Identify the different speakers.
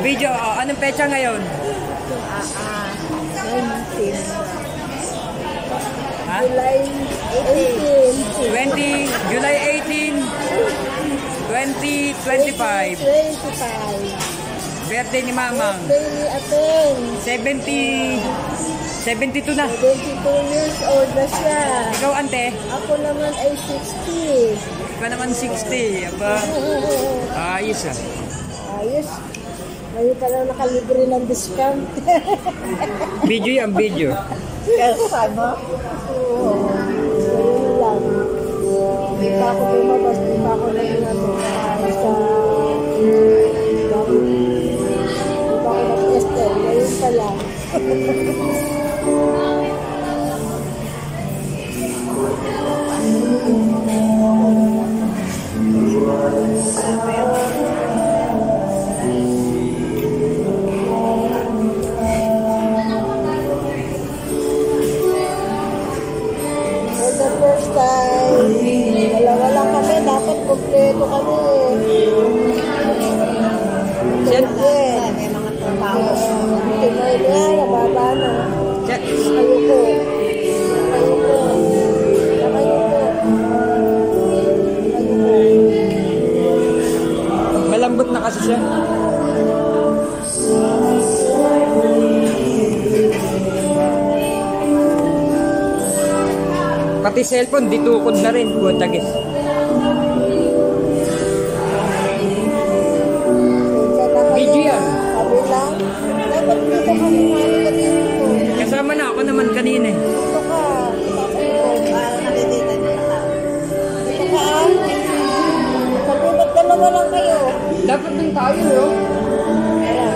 Speaker 1: Video. Anong pecha ngayon?
Speaker 2: 19.
Speaker 1: Ha?
Speaker 2: July 18.
Speaker 1: July 18, 2025.
Speaker 2: 25.
Speaker 1: Birthday ni Mamang.
Speaker 2: Birthday ni Aten.
Speaker 1: 72 na.
Speaker 2: 72 years old na siya.
Speaker 1: Ikaw, ante?
Speaker 2: Ako naman ay 60.
Speaker 1: Ikaw naman 60. Aba. Ayos ah.
Speaker 2: Ayos. Ngayon ka lang nakalibre ng discount.
Speaker 1: Video yan, video.
Speaker 2: Kasama? Oo. Ngayon lang. Hindi pa ako lumabas. Hindi pa ako naging sa... Hindi pa ako nag-tester. Ngayon pa lang. First time. Dalawa lang kami. Dapat kompleto kami. Siyempre. May mga trabaho. Tinoy na. Nababa na. Ayoko. Ayoko. Ayoko.
Speaker 1: Malambot na kasi siya. Pati cellphone, ditukod na rin. Buwatagis. Video yan.
Speaker 2: Sabi lang. Dapat dito kami dito.
Speaker 1: Kasama na ako naman kanina eh.
Speaker 2: Dito ka. Para nakikita niyo na. Dito ka. Sabi, ba't dalawa lang kayo?
Speaker 1: Dapat din tayo, no?
Speaker 2: Ayan.